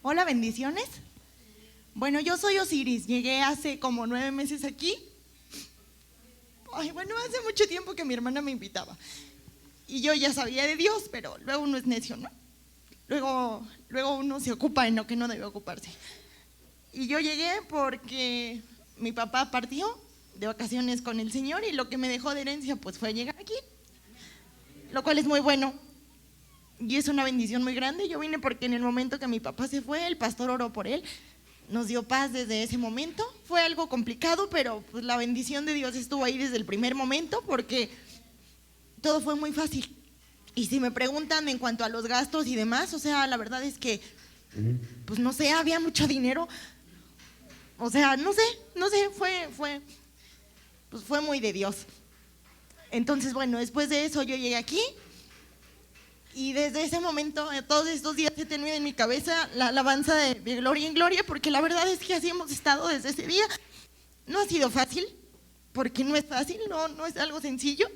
Hola, bendiciones. Bueno, yo soy Osiris, llegué hace como 9 meses aquí. Bueno, hace mucho tiempo que mi hermana me invitaba. Y yo ya sabía de Dios, pero luego uno es necio, ¿no? Luego uno se ocupa en lo que no debe ocuparse. Y yo llegué porque mi papá partió de vacaciones con el Señor y lo que me dejó de herencia pues fue llegar aquí, lo cual es muy bueno y es una bendición muy grande. Yo vine porque en el momento que mi papá se fue, el pastor oró por él, nos dio paz desde ese momento. Fue algo complicado, pero pues la bendición de Dios estuvo ahí desde el primer momento porque todo fue muy fácil. Y si me preguntan en cuanto a los gastos y demás, o sea, la verdad es que, pues no sé, había mucho dinero. O sea, no sé, fue muy de Dios. Entonces, bueno, después de eso yo llegué aquí y desde ese momento, todos estos días he tenido en mi cabeza la alabanza de gloria en gloria, porque la verdad es que así hemos estado desde ese día. No ha sido fácil, porque no es fácil, no es algo sencillo.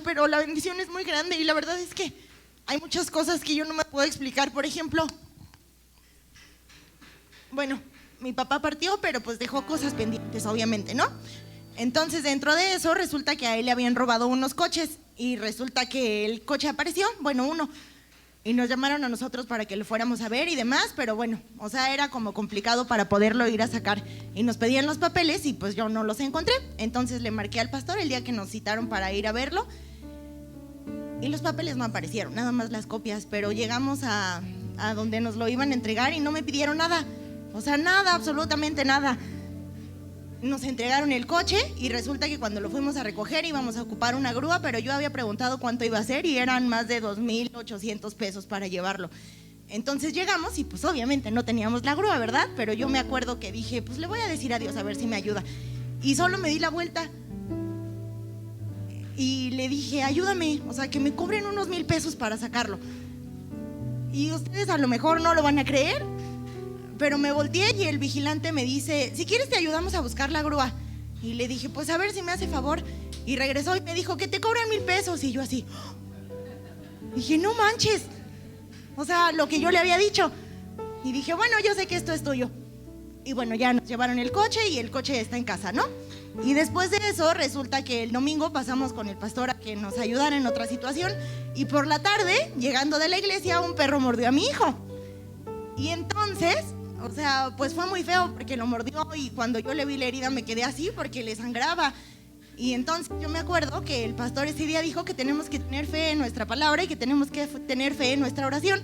Pero la bendición es muy grande y la verdad es que hay muchas cosas que yo no me puedo explicar. Por ejemplo, bueno, mi papá partió, pero pues dejó cosas pendientes, obviamente, ¿no? Entonces, dentro de eso, resulta que a él le habían robado unos coches y resulta que el coche apareció, bueno, uno, y nos llamaron a nosotros para que lo fuéramos a ver y demás, pero bueno, o sea, era como complicado para poderlo ir a sacar y nos pedían los papeles y pues yo no los encontré. Entonces le marqué al pastor el día que nos citaron para ir a verlo y los papeles no aparecieron, nada más las copias, pero llegamos a donde nos lo iban a entregar y no me pidieron nada, o sea, nada, absolutamente nada. Nos entregaron el coche y resulta que cuando lo fuimos a recoger íbamos a ocupar una grúa, pero yo había preguntado cuánto iba a ser y eran más de 2,800 pesos para llevarlo. Entonces llegamos y pues obviamente no teníamos la grúa, ¿verdad? Pero yo me acuerdo que dije, pues le voy a decir a Dios a ver si me ayuda. Y solo me di la vuelta y le dije, ayúdame, o sea, que me cobren unos 1,000 pesos para sacarlo. Y ustedes a lo mejor no lo van a creer, pero me volteé y el vigilante me dice, si quieres te ayudamos a buscar la grúa. Y le dije, pues a ver si me hace favor. Y regresó y me dijo, que te cobran 1,000 pesos. Y yo así, dije, no manches, o sea, lo que yo le había dicho. Y dije, bueno, yo sé que esto es tuyo. Y bueno, ya nos llevaron el coche y el coche está en casa, ¿no? Y después de eso resulta que el domingo pasamos con el pastor a que nos ayudara en otra situación. Y por la tarde, llegando de la iglesia, un perro mordió a mi hijo. Y entonces, o sea, pues fue muy feo porque lo mordió y cuando yo le vi la herida me quedé así porque le sangraba. Y entonces yo me acuerdo que el pastor ese día dijo que tenemos que tener fe en nuestra palabra y que tenemos que tener fe en nuestra oración.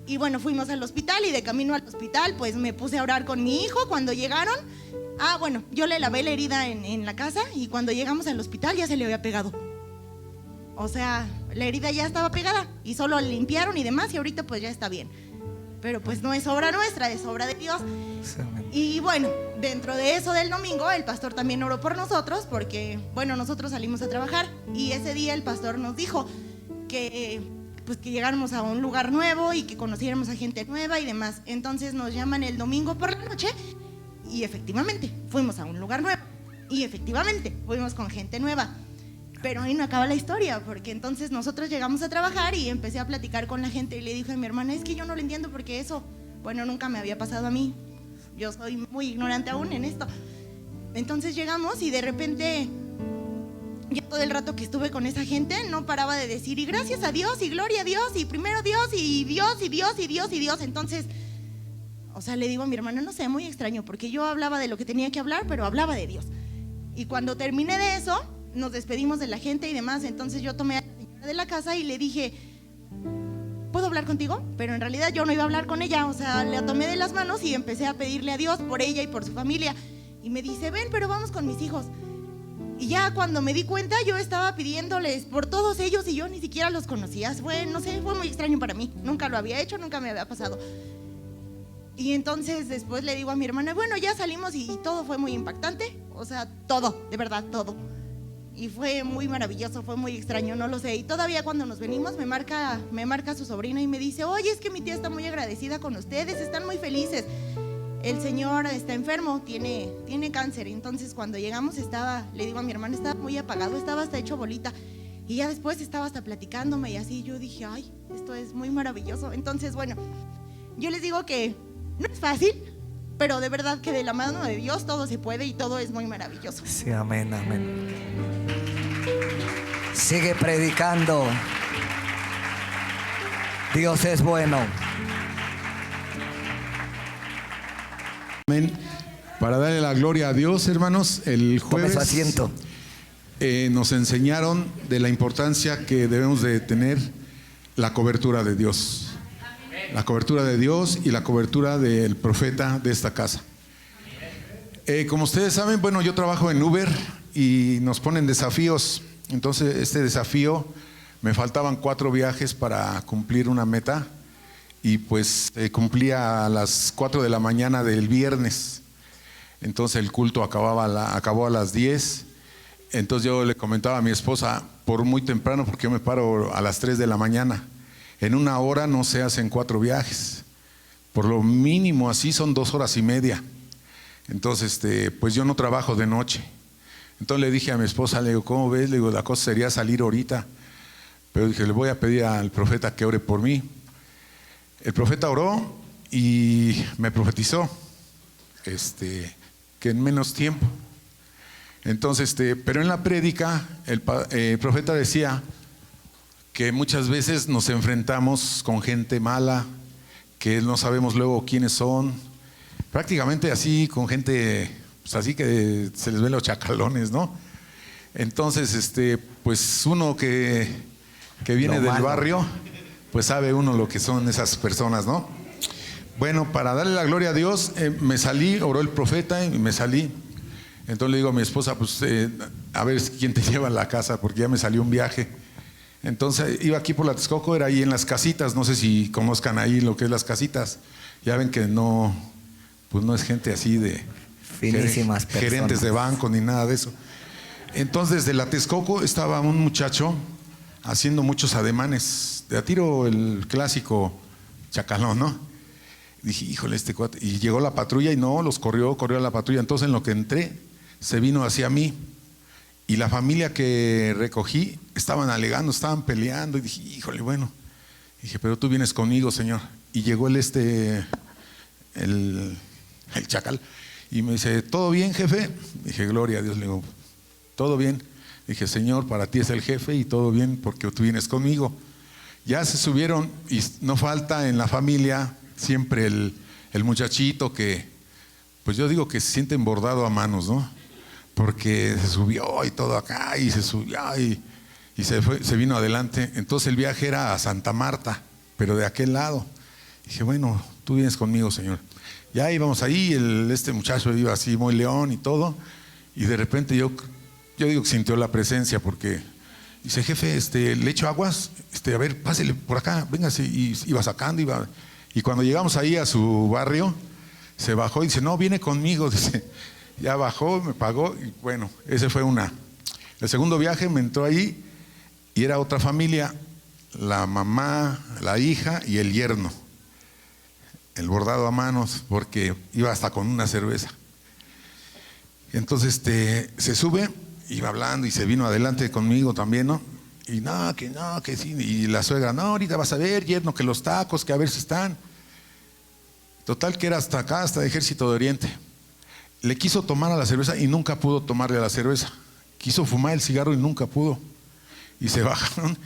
Y bueno, fuimos al hospital y de camino al hospital pues me puse a orar con mi hijo. Cuando llegaron, bueno, yo le lavé la herida en la casa y cuando llegamos al hospital ya se le había pegado. O sea, la herida ya estaba pegada y solo limpiaron y demás y ahorita pues ya está bien. Pero pues no es obra nuestra, es obra de Dios. Y bueno, dentro de eso del domingo, el pastor también oró por nosotros porque, bueno, nosotros salimos a trabajar y ese día el pastor nos dijo que pues que llegáramos a un lugar nuevo y que conociéramos a gente nueva y demás. Entonces nos llaman el domingo por la noche y efectivamente fuimos a un lugar nuevo y efectivamente fuimos con gente nueva. Pero ahí no acaba la historia, porque entonces nosotros llegamos a trabajar y empecé a platicar con la gente y le dije a mi hermana, es que yo no lo entiendo porque eso, bueno, nunca me había pasado a mí. Yo soy muy ignorante aún en esto. Entonces llegamos y de repente, ya todo el rato que estuve con esa gente, no paraba de decir, y gracias a Dios, y gloria a Dios, y primero Dios, y Dios, y Dios, y Dios, y Dios. Entonces, o sea, le digo a mi hermana, no sé, muy extraño, porque yo hablaba de lo que tenía que hablar, pero hablaba de Dios. Y cuando terminé de eso, nos despedimos de la gente y demás. Entonces yo tomé a la señora de la casa y le dije, ¿puedo hablar contigo? Pero en realidad yo no iba a hablar con ella, o sea, la tomé de las manos y empecé a pedirle a Dios por ella y por su familia. Y me dice, ven, pero vamos con mis hijos. Y ya cuando me di cuenta, yo estaba pidiéndoles por todos ellos y yo ni siquiera los conocía. Fue, no sé, fue muy extraño para mí. Nunca lo había hecho, nunca me había pasado. Y entonces después le digo a mi hermana, bueno, ya salimos y todo fue muy impactante. O sea, todo, de verdad, todo. Y fue muy maravilloso, fue muy extraño, no lo sé. Y todavía cuando nos venimos me marca su sobrina y me dice, oye, es que mi tía está muy agradecida con ustedes, están muy felices. El señor está enfermo, tiene cáncer. Entonces cuando llegamos le digo a mi hermana, estaba muy apagado, estaba hasta hecho bolita. Y ya después estaba hasta platicándome y así. Yo dije, ay, esto es muy maravilloso. Entonces, bueno, Yo les digo que no es fácil, pero de verdad que de la mano de Dios todo se puede y todo es muy maravilloso. Sí, amén, amén. Sigue predicando. Dios es bueno. Amén. Para darle la gloria a Dios, hermanos, el jueves Tome su asiento. Nos enseñaron de la importancia que debemos de tener la cobertura de Dios. La cobertura de Dios y la cobertura del profeta de esta casa. Como ustedes saben, bueno, yo trabajo en Uber y nos ponen desafíos. Entonces, este desafío, me faltaban 4 viajes para cumplir una meta. Y pues cumplía a las 4 de la mañana del viernes. Entonces el culto acabó a las 10. Entonces yo le comentaba a mi esposa, por muy temprano, porque yo me paro a las 3 de la mañana. En una hora no se hacen 4 viajes. Por lo mínimo así son 2 horas y media. Entonces pues yo no trabajo de noche. Entonces le dije a mi esposa, le digo, ¿cómo ves? Le digo, la cosa sería salir ahorita. Pero dije, le voy a pedir al profeta que ore por mí. El profeta oró y me profetizó que en menos tiempo. Entonces, pero en la prédica el profeta decía que muchas veces nos enfrentamos con gente mala, que no sabemos luego quiénes son, prácticamente así, con gente, pues así que se les ven los chacalones, ¿no? Entonces, pues uno que viene del barrio, pues sabe uno lo que son esas personas, ¿no? Bueno, para darle la gloria a Dios, me salí, oró el profeta y me salí. Entonces le digo a mi esposa, pues a ver quién te lleva a la casa, porque ya me salió un viaje. Entonces iba aquí por la Texcoco, era ahí en las casitas, no sé si conozcan ahí lo que es las casitas. Ya ven que no, pues no es gente así de finísimas personas, gerentes de banco ni nada de eso. Entonces desde la Texcoco estaba un muchacho haciendo muchos ademanes, de a tiro el clásico chacalón, ¿no? Dije, híjole, este cuate. Y llegó la patrulla y no, los corrió a la patrulla. Entonces en lo que entré, se vino hacia mí. Y la familia que recogí estaban alegando, estaban peleando. Y dije, híjole, bueno. Dije, pero tú vienes conmigo, señor. Y llegó el chacal. Y me dice, ¿todo bien, jefe? Dije, gloria a Dios. Le digo, ¿todo bien? Dije, Señor, para ti es el jefe y todo bien porque tú vienes conmigo. Ya se subieron y no falta en la familia siempre el muchachito que, pues yo digo que se siente embordado a manos, ¿no? Porque se subió y todo acá y se subió y se vino adelante. Entonces el viaje era a Santa Marta, pero de aquel lado. Dije, bueno, tú vienes conmigo, Señor. Ya íbamos ahí, este muchacho iba así muy león y todo, y de repente yo digo que sintió la presencia porque dice, jefe, le echo aguas, a ver, pásele por acá, véngase, y iba sacando, y cuando llegamos ahí a su barrio, se bajó y dice, no, viene conmigo, dice, ya bajó, me pagó, y bueno, ese fue el segundo viaje, me entró ahí, y era otra familia, la mamá, la hija y el yerno, el bordado a manos, porque iba hasta con una cerveza. Entonces se sube, iba hablando y se vino adelante conmigo también, ¿no? Y no, que sí. Y la suegra, no, ahorita vas a ver, yerno, que los tacos, que a ver si están. Total que era hasta acá, hasta Ejército de Oriente. Le quiso tomar a la cerveza y nunca pudo tomarle a la cerveza. Quiso fumar el cigarro y nunca pudo. Y se bajaron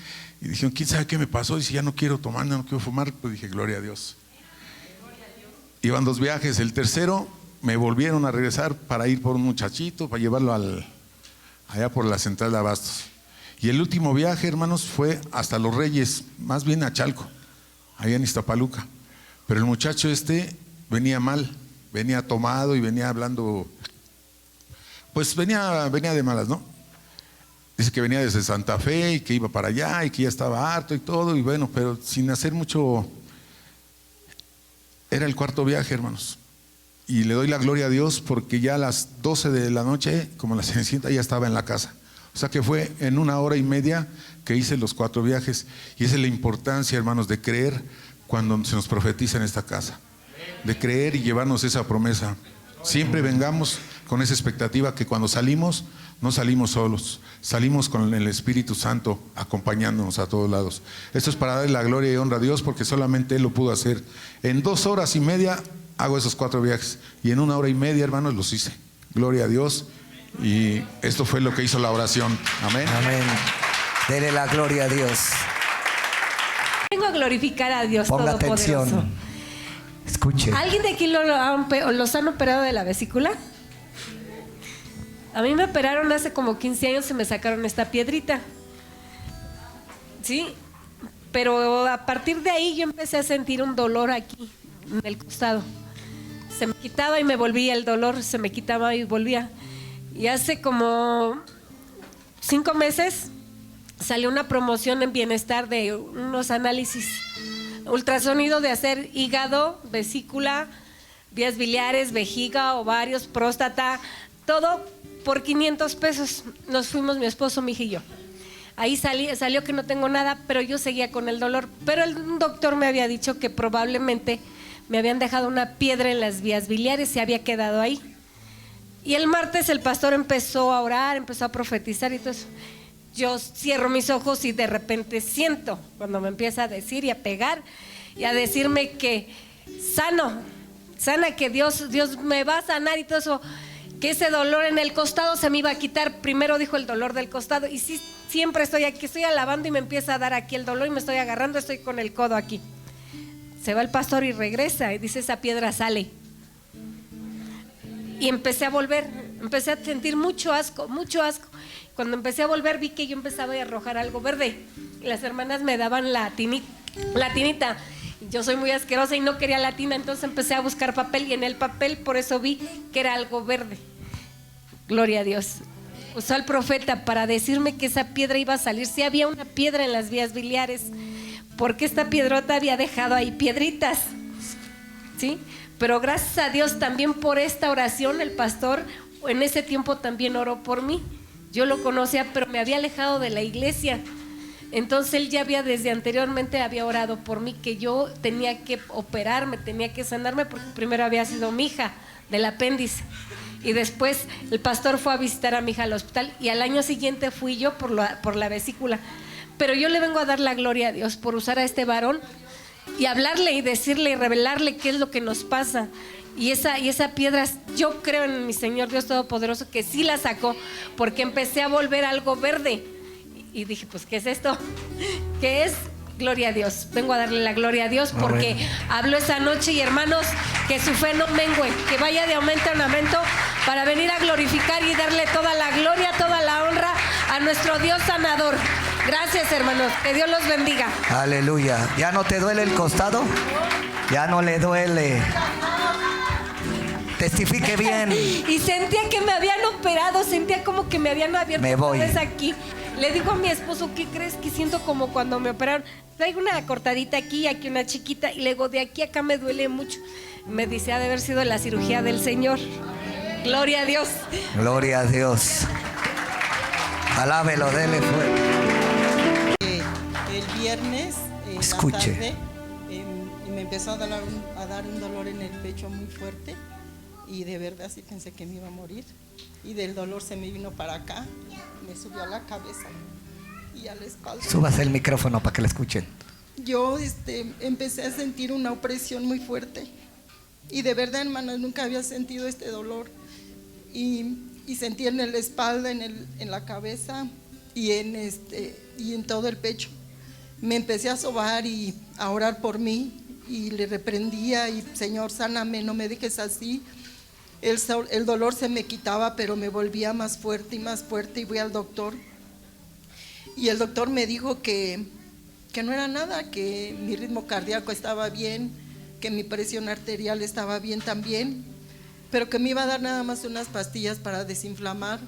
y dijeron, ¿quién sabe qué me pasó? Dice, ya no quiero tomar, no quiero fumar. Pues dije, gloria a Dios. Iban 2 viajes. El tercero me volvieron a regresar para ir por un muchachito, para llevarlo allá por la central de Abastos. Y el último viaje, hermanos, fue hasta Los Reyes, más bien a Chalco, allá en Iztapaluca. Pero el muchacho venía mal, venía tomado y venía hablando, pues venía de malas, ¿no? Dice que venía desde Santa Fe y que iba para allá y que ya estaba harto y todo, y bueno, pero sin hacer mucho. Era el 4.º viaje, hermanos. Y le doy la gloria a Dios porque ya a las 12 de la noche, como la Cenicienta, ya estaba en la casa. O sea que fue en 1 hora y media que hice los 4 viajes. Y esa es la importancia, hermanos, de creer cuando se nos profetiza en esta casa. De creer y llevarnos esa promesa. Siempre vengamos con esa expectativa que cuando salimos no salimos solos, salimos con el Espíritu Santo acompañándonos a todos lados. Esto es para darle la gloria y honra a Dios, porque solamente Él lo pudo hacer. En 2 horas y media hago esos 4 viajes, y en 1 hora y media, hermanos, los hice. Gloria a Dios. Y esto fue lo que hizo la oración. Amén. Amén. Dele la gloria a Dios. Vengo a glorificar a Dios Ponga Todopoderoso. atención. Escuche. ¿Alguien de aquí los han operado de la vesícula? A mí me operaron hace como 15 años y me sacaron esta piedrita. ¿Sí? Pero a partir de ahí yo empecé a sentir un dolor aquí, en el costado. Se me quitaba y me volvía el dolor, se me quitaba y volvía. Y hace como 5 meses salió una promoción en Bienestar de unos análisis, ultrasonido de hacer hígado, vesícula, vías biliares, vejiga, ovarios, próstata, todo por 500 pesos. Nos fuimos mi esposo, mi hija y yo. Ahí salió que no tengo nada, pero yo seguía con el dolor. Pero el doctor me había dicho que probablemente me habían dejado una piedra en las vías biliares, se había quedado ahí. Y el martes el pastor empezó a orar, empezó a profetizar y todo eso. Yo cierro mis ojos y de repente siento cuando me empieza a decir y a pegar y a decirme que sana, que Dios me va a sanar y todo eso, que ese dolor en el costado se me iba a quitar. Primero dijo el dolor del costado, y sí, siempre estoy aquí, estoy alabando y me empieza a dar aquí el dolor y me estoy agarrando, estoy con el codo aquí. Se va el pastor y regresa y dice: esa piedra sale. Y empecé a volver, empecé a sentir mucho asco. Cuando empecé a volver vi que yo empezaba a arrojar algo verde. Y las hermanas me daban la tinita. Yo soy muy asquerosa y no quería la tina, entonces empecé a buscar papel, y en el papel por eso vi que era algo verde. Gloria a Dios. Usó al profeta para decirme que esa piedra iba a salir. Si había una piedra en las vías biliares, porque esta piedrota había dejado ahí piedritas, ¿sí? Pero gracias a Dios también por esta oración, el pastor en ese tiempo también oró por mí. Yo lo conocía, pero me había alejado de la iglesia. Entonces él ya había desde anteriormente había orado por mí, que yo tenía que operarme, tenía que sanarme, porque primero había sido mi hija del apéndice. Y después el pastor fue a visitar a mi hija al hospital, y al año siguiente fui yo por la vesícula. Pero yo le vengo a dar la gloria a Dios por usar a este varón y hablarle y decirle y revelarle qué es lo que nos pasa. Y esa piedra, yo creo en mi Señor Dios Todopoderoso que sí la sacó, porque empecé a volver algo verde. Y dije, pues, ¿qué es esto? ¿Qué es? Gloria a Dios. Vengo a darle la gloria a Dios porque habló esa noche, y hermanos, que su fe no mengue, que vaya de aumento en aumento para venir a glorificar y darle toda la gloria, toda la honra a nuestro Dios sanador. Gracias, hermanos, que Dios los bendiga. Aleluya. ¿Ya no te duele el costado? Ya no le duele. Testifique bien. Y sentía que me habían operado, sentía como que me habían abierto otra vez aquí. Le digo a mi esposo: ¿qué crees? Que siento como cuando me operaron. Traigo una cortadita aquí, aquí una chiquita, y le digo: de aquí a acá me duele mucho. Me dice: ha de haber sido la cirugía del Señor. Gloria a Dios. Gloria a Dios. Alábelo, dele fuerte. El viernes en Escuche. la tarde me empezó a dar un dolor en el pecho muy fuerte, y de verdad sí pensé que me iba a morir, y del dolor se me vino para acá, me subió a la cabeza y a la espalda. Súbase el micrófono para que la escuchen. Yo empecé a sentir una opresión muy fuerte, y de verdad, hermanos, nunca había sentido este dolor, y sentí en la espalda, en la cabeza y en todo el pecho. Me empecé a sobar y a orar por mí, y le reprendía: y Señor, sáname, no me dejes así. El dolor se me quitaba, pero me volvía más fuerte, y fui al doctor, y el doctor me dijo que no era nada, que mi ritmo cardíaco estaba bien, que mi presión arterial estaba bien también, pero que me iba a dar nada más unas pastillas para desinflamar.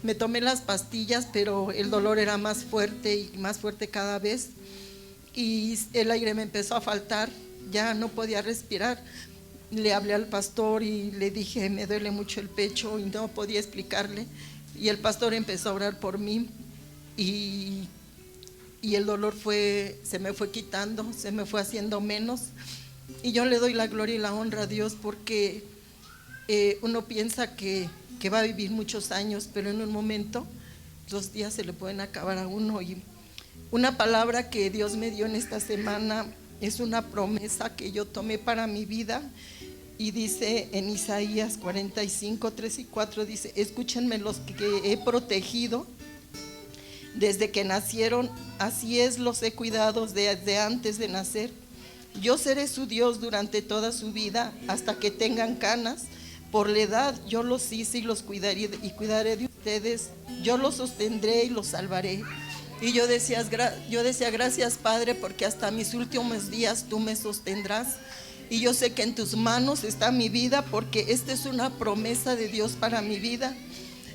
Me tomé las pastillas, pero el dolor era más fuerte y más fuerte cada vez, y el aire me empezó a faltar, ya no podía respirar. Le hablé al pastor y le dije: me duele mucho el pecho, y no podía explicarle, y el pastor empezó a orar por mí, y el dolor se me fue quitando, se me fue haciendo menos, y yo le doy la gloria y la honra a Dios, porque uno piensa que que va a vivir muchos años, pero en un momento los días se le pueden acabar a uno. Y una palabra que Dios me dio en esta semana es una promesa que yo tomé para mi vida, y dice en Isaías 45, 3 y 4, dice: escúchenme los que he protegido desde que nacieron, así es, los he cuidado desde antes de nacer. Yo seré su Dios durante toda su vida, hasta que tengan canas. Por la edad yo los hice y los cuidaré, y cuidaré de ustedes. Yo los sostendré y los salvaré. Y yo decía, gracias Padre, porque hasta mis últimos días tú me sostendrás. Y yo sé que en tus manos está mi vida, porque esta es una promesa de Dios para mi vida.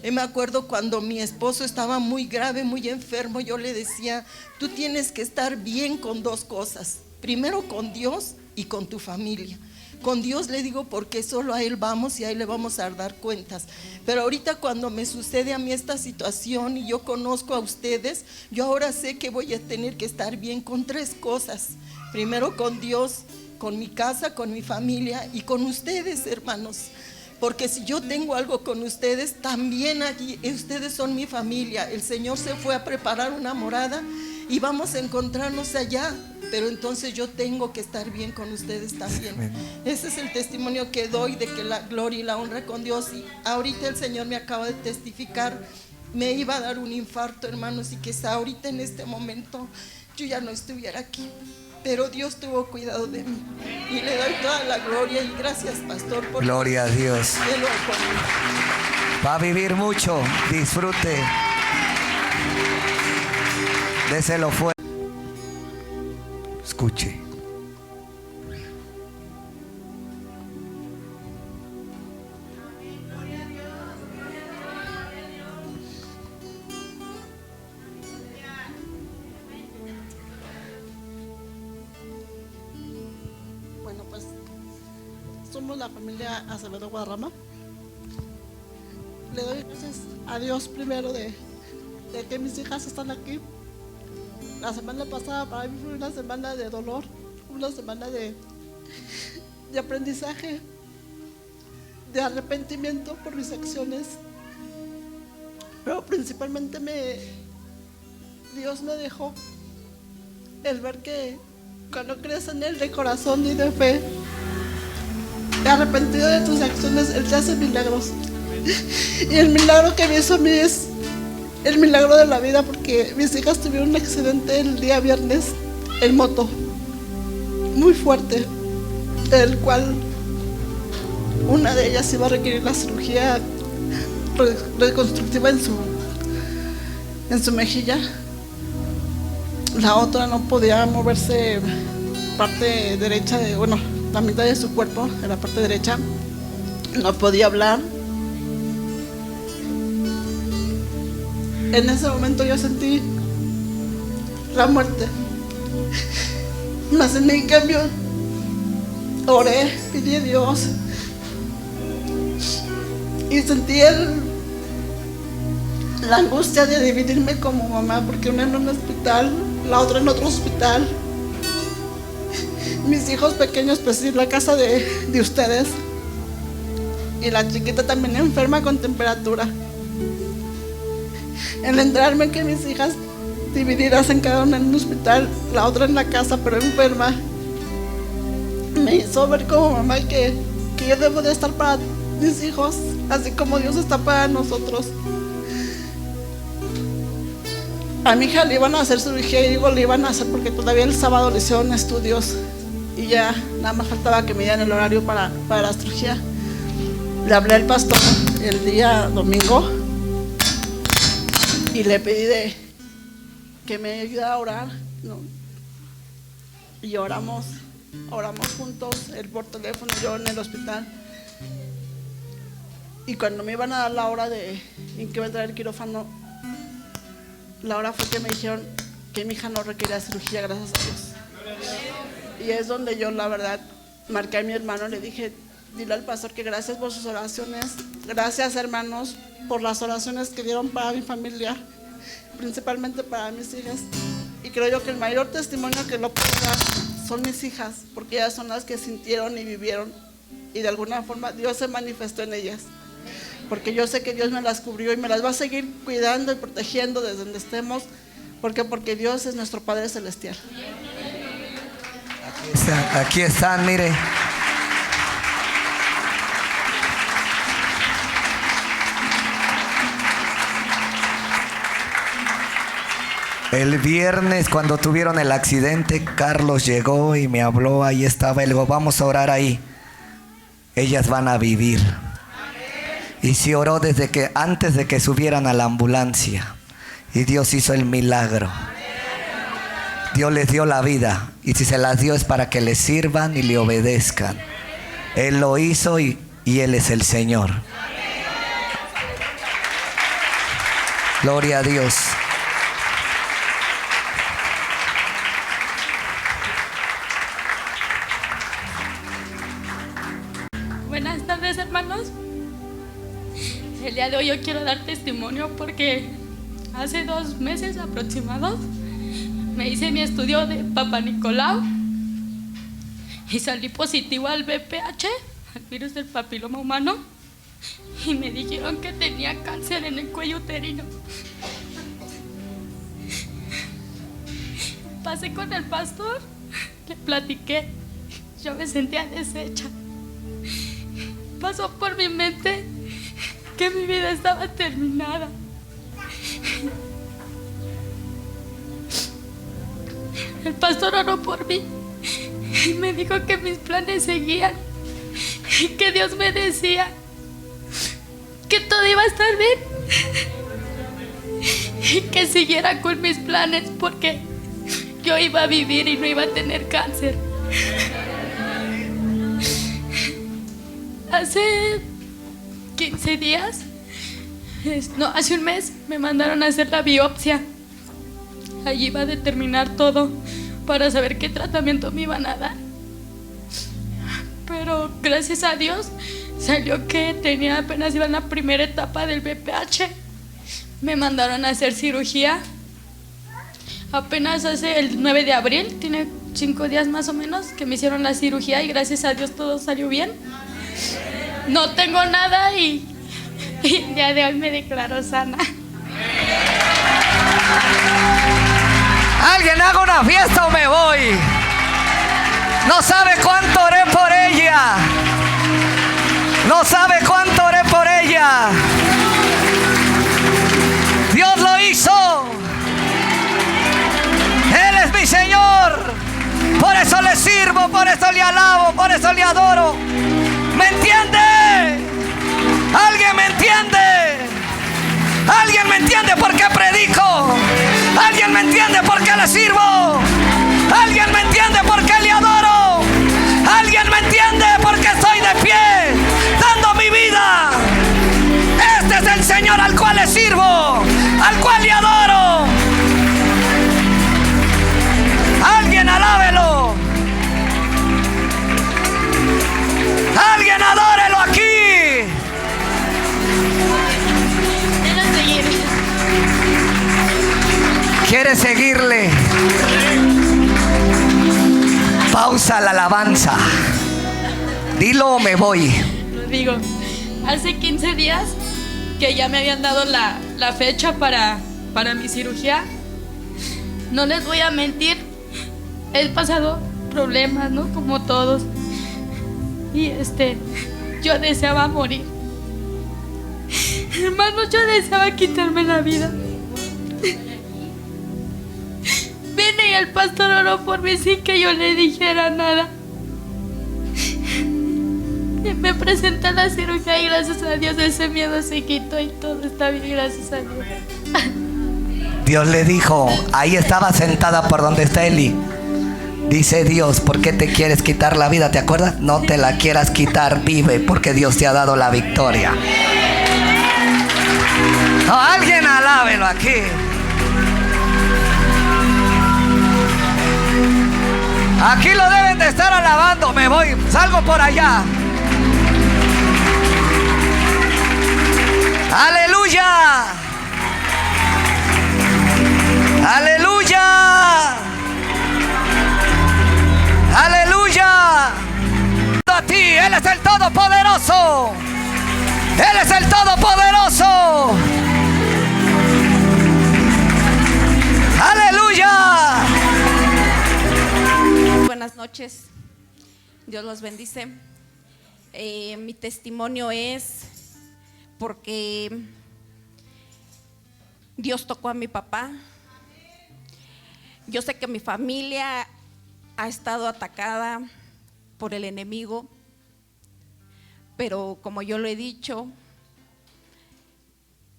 Y me acuerdo cuando mi esposo estaba muy grave, muy enfermo, yo le decía: tú tienes que estar bien con dos cosas, primero con Dios y con tu familia. Con Dios, le digo, porque solo a Él vamos y a Él le vamos a dar cuentas. Pero ahorita cuando me sucede a mí esta situación y yo conozco a ustedes, yo ahora sé que voy a tener que estar bien con tres cosas. Primero con Dios, con mi casa, con mi familia y con ustedes, hermanos. Porque si yo tengo algo con ustedes, también allí ustedes son mi familia. El Señor se fue a preparar una morada y vamos a encontrarnos allá. Pero entonces yo tengo que estar bien con ustedes también. Ese es el testimonio que doy, de que la gloria y la honra con Dios. Y ahorita el Señor me acaba de testificar, me iba a dar un infarto, hermanos, y que ahorita en este momento yo ya no estuviera aquí. Pero Dios tuvo cuidado de mí y le doy toda la gloria. Y gracias, pastor, por Gloria a Dios. Va a vivir mucho, disfrute. Déselo fuera. Escuche. Bueno, pues somos la familia Acevedo Guadarrama. Le doy gracias a Dios primero de que mis hijas están aquí. La semana pasada para mí fue una semana de dolor, una semana de aprendizaje, de arrepentimiento por mis acciones. Pero principalmente Dios me dejó el ver que cuando crees en Él de corazón y de fe, arrepentido de tus acciones, Él te hace milagros. Y el milagro que me hizo a mí es el milagro de la vida, porque mis hijas tuvieron un accidente el día viernes en moto, muy fuerte, el cual una de ellas iba a requerir la cirugía reconstructiva en su mejilla. La otra no podía moverse parte derecha, la mitad de su cuerpo, en la parte derecha, no podía hablar. En ese momento yo sentí la muerte. Mas en cambio oré, pedí a Dios y sentí la angustia de dividirme como mamá, porque una en un hospital, la otra en otro hospital. Mis hijos pequeños pues en la casa de ustedes, y la chiquita también enferma con temperatura. El enterarme que mis hijas divididas en cada una en un hospital, la otra en la casa pero enferma, me hizo ver como mamá que yo debo de estar para mis hijos, así como Dios está para nosotros. A mi hija le iban a hacer cirugía, y digo le iban a hacer porque todavía el sábado le hicieron estudios y ya nada más faltaba que me dieran el horario para la cirugía. Le hablé al pastor el día domingo y le pedí que me ayudara a orar, ¿no? Y oramos juntos, él por teléfono, yo en el hospital. Y cuando me iban a dar la hora en que iba a entrar el quirófano, la hora fue que me dijeron que mi hija no requería cirugía, gracias a Dios. Y es donde yo, la verdad, marqué a mi hermano, le dije: dile al pastor que gracias por sus oraciones, gracias, hermanos, por las oraciones que dieron para mi familia, principalmente para mis hijas. Y creo yo que el mayor testimonio que lo puedo dar son mis hijas, porque ellas son las que sintieron y vivieron, y de alguna forma Dios se manifestó en ellas. porque yo sé que Dios me las cubrió y me las va a seguir cuidando y protegiendo desde donde estemos, porque Dios es nuestro Padre Celestial. Aquí están, mire. El viernes cuando tuvieron el accidente, Carlos llegó y me habló, ahí estaba, él dijo, vamos a orar ahí. Ellas van a vivir. Y se oró antes de que subieran a la ambulancia. Y Dios hizo el milagro. Dios les dio la vida. Y si se las dio es para que le sirvan y le obedezcan. Él lo hizo y Él es el Señor. Gloria a Dios. Buenas tardes, hermanos. El día de hoy yo quiero dar testimonio porque hace 2 meses aproximados me hice mi estudio de Papa Nicolau y salí positivo al VPH, al virus del papiloma humano, y me dijeron que tenía cáncer en el cuello uterino. Pasé con el pastor, le platiqué, yo me sentía deshecha. Pasó por mi mente que mi vida estaba terminada. El pastor oró por mí y me dijo que mis planes seguían y que Dios me decía que todo iba a estar bien y que siguiera con mis planes porque yo iba a vivir y no iba a tener cáncer. Hace 15 días, hace un mes, me mandaron a hacer la biopsia. Allí iba a determinar todo para saber qué tratamiento me iban a dar. Pero gracias a Dios salió que apenas iba en la primera etapa del VPH. Me mandaron a hacer cirugía. Apenas hace el 9 de abril, tiene 5 días más o menos, que me hicieron la cirugía y gracias a Dios todo salió bien. No tengo nada y el día de hoy me declaro sana. ¿Alguien haga una fiesta o me voy? No sabe cuánto oré por ella. No sabe cuánto oré por ella. Dios lo hizo. Él es mi Señor. Por eso le sirvo, por eso le alabo, por eso le adoro. ¿Me entiende? ¿Alguien me entiende? ¿Alguien me entiende por qué predico? ¿Alguien me entiende por qué le sirvo? ¿Alguien me entiende por qué le adoro? ¿Alguien me entiende por qué estoy de pie dando mi vida? Este es el Señor al cual le sirvo, al cual le adoro. Alguien alábelo. Alguien adórelo aquí. ¿Quiere seguirle? Pausa la alabanza. Dilo o me voy. Lo digo. Hace 15 días que ya me habían dado la fecha para mi cirugía. No les voy a mentir, he pasado problemas, ¿no? Como todos. Y yo deseaba morir. Hermanos, yo deseaba quitarme la vida. Vine y el pastor oró por mí sin que yo le dijera nada. Y me presenté a la cirugía y gracias a Dios ese miedo se quitó y todo está bien, gracias a Dios. Dios le dijo, ahí estaba sentada por donde está Eli. Dice Dios, ¿por qué te quieres quitar la vida? ¿Te acuerdas? No te la quieras quitar, vive, porque Dios te ha dado la victoria. No, alguien alábelo aquí. Aquí lo deben de estar alabando. Me voy, salgo por allá. Aleluya. Aleluya. Aleluya. A ti, Él es el Todopoderoso. Él es el Todopoderoso. Aleluya. Buenas noches, Dios los bendice. Mi testimonio es porque Dios tocó a mi papá. Yo sé que mi familia ha estado atacada por el enemigo, pero como yo lo he dicho,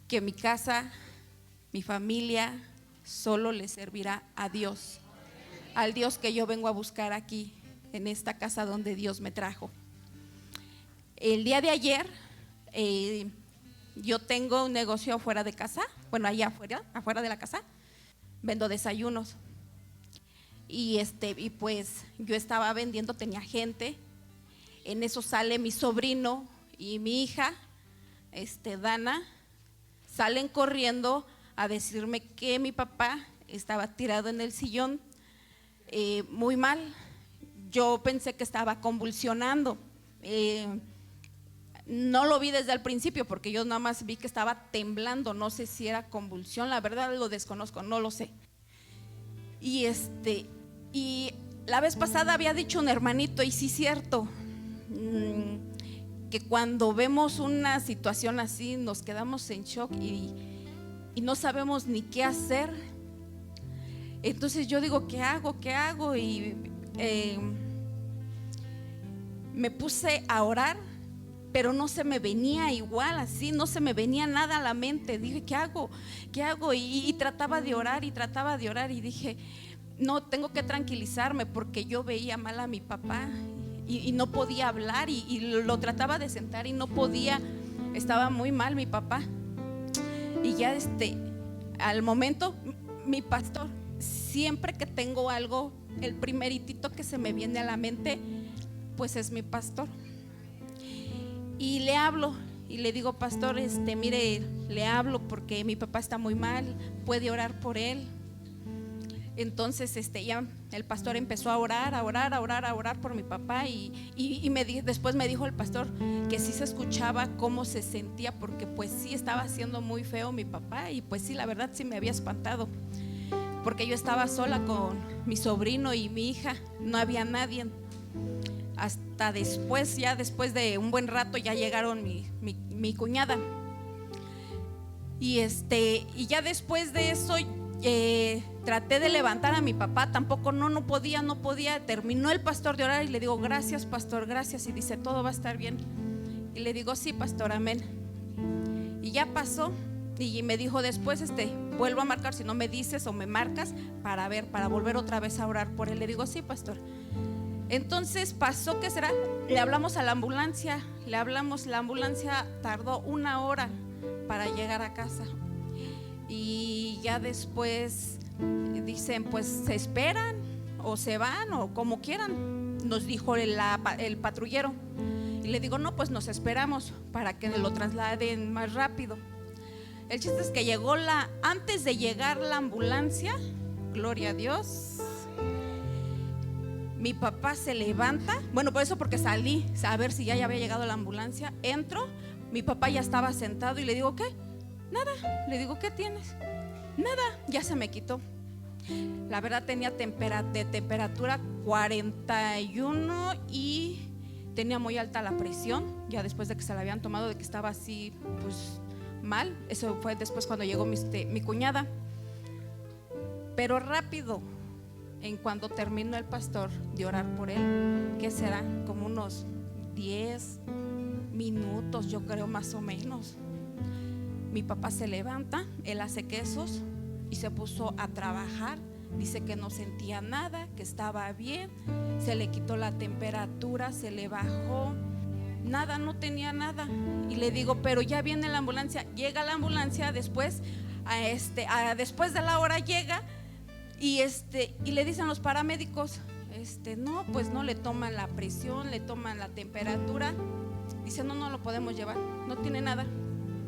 que mi casa, mi familia solo le servirá a Dios, al Dios que yo vengo a buscar aquí, en esta casa donde Dios me trajo. El día de ayer, yo tengo un negocio afuera de casa, bueno, allá afuera de la casa, vendo desayunos. Y pues yo estaba vendiendo, tenía gente. En eso sale mi sobrino y mi hija, Dana, salen corriendo a decirme que mi papá estaba tirado en el sillón, muy mal. Yo pensé que estaba convulsionando. No lo vi desde el principio porque yo nada más vi que estaba temblando. No sé si era convulsión, la verdad lo desconozco, no lo sé. Y la vez pasada había dicho un hermanito, y sí es cierto, que cuando vemos una situación así nos quedamos en shock y no sabemos ni qué hacer. Entonces yo digo, ¿qué hago? ¿Qué hago? Y me puse a orar, pero no se me venía igual así, no se me venía nada a la mente. Dije, ¿qué hago? ¿Qué hago? Y trataba de orar y dije, no, tengo que tranquilizarme porque yo veía mal a mi papá y no podía hablar y lo trataba de sentar y no podía, estaba muy mal mi papá. Y ya al momento, mi pastor, siempre que tengo algo, el primeritito que se me viene a la mente, pues es mi pastor. Y le hablo y le digo, pastor, mire, le hablo porque mi papá está muy mal, puede orar por él. Entonces ya el pastor empezó a orar por mi papá y después me dijo el pastor que sí se escuchaba cómo se sentía, porque pues sí estaba haciendo muy feo mi papá, y pues sí, la verdad sí me había espantado, porque yo estaba sola con mi sobrino y mi hija, no había nadie. Hasta después, ya después de un buen rato, ya llegaron mi cuñada. Y ya después de eso traté de levantar a mi papá, tampoco no podía. Terminó el pastor de orar y le digo, gracias pastor, gracias. Y dice, todo va a estar bien. Y le digo, sí pastor, amén. Y ya pasó. Y me dijo después, vuelvo a marcar, si no me dices o me marcas para volver otra vez a orar por él. Le digo, sí pastor. Entonces pasó, ¿qué será? Le hablamos a la ambulancia, la ambulancia tardó 1 hora para llegar a casa. Y ya después dicen, pues se esperan o se van o como quieran, nos dijo el patrullero. Y le digo, no, pues nos esperamos para que lo trasladen más rápido. El chiste es que antes de llegar la ambulancia, gloria a Dios, mi papá se levanta. Bueno, por eso, porque salí a ver si ya había llegado la ambulancia. Entro, mi papá ya estaba sentado y le digo, ¿qué? Nada. Le digo, ¿qué tienes? Nada, ya se me quitó. La verdad tenía temperatura 41 y tenía muy alta la presión, ya después de que se la habían tomado, de que estaba así pues mal. Eso fue después cuando llegó mi cuñada. Pero rápido, en cuando terminó el pastor de orar por él, ¿qué será? Como unos 10 minutos, yo creo, más o menos. Mi papá se levanta, él hace quesos y se puso a trabajar. Dice que no sentía nada, que estaba bien, se le quitó la temperatura, se le bajó, nada, no tenía nada. Y le digo, pero ya viene la ambulancia. Llega la ambulancia después, después de la hora llega y le dicen los paramédicos, no, pues no, le toman la presión, le toman la temperatura. Dice, no lo podemos llevar, no tiene nada,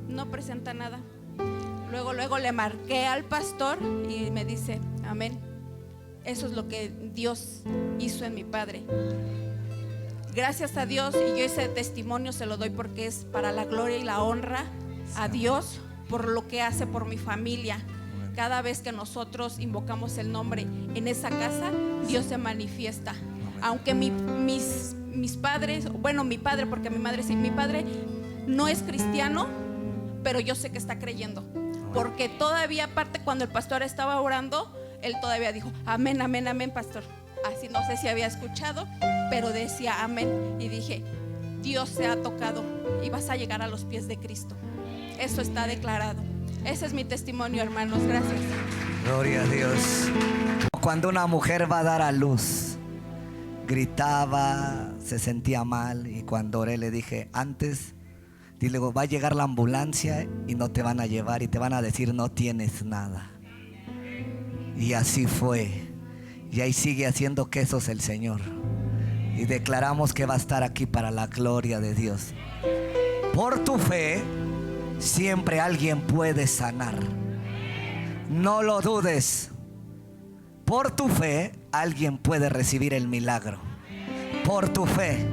no presenta nada. Luego le marqué al pastor y me dice, amén, eso es lo que Dios hizo en mi padre. gracias a Dios, y yo ese testimonio se lo doy porque es para la gloria y la honra a Dios por lo que hace por mi familia. Cada vez que nosotros invocamos el nombre en esa casa, Dios se manifiesta. Aunque mis padres, bueno, mi padre, porque mi madre sí, mi padre no es cristiano, pero yo sé que está creyendo. Porque todavía, aparte, cuando el pastor estaba orando, él todavía dijo, amén, amén, amén, pastor. Así, no sé si había escuchado, pero decía amén. Y dije, Dios se ha tocado y vas a llegar a los pies de Cristo. Eso está declarado. Ese es mi testimonio, hermanos. Gracias. Gloria a Dios. Cuando una mujer va a dar a luz, gritaba, se sentía mal, y cuando oré le dije, antes, dile, va a llegar la ambulancia y no te van a llevar y te van a decir no tienes nada. Y así fue. Y ahí sigue haciendo quesos el Señor. Y declaramos que va a estar aquí para la gloria de Dios. Por tu fe, siempre alguien puede sanar. No lo dudes. Por tu fe, alguien puede recibir el milagro. Por tu fe,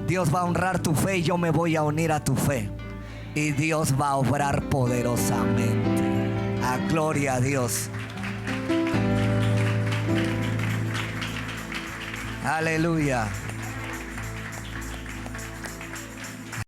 Dios va a honrar tu fe y yo me voy a unir a tu fe. Y Dios va a obrar poderosamente. A gloria a Dios. Aleluya.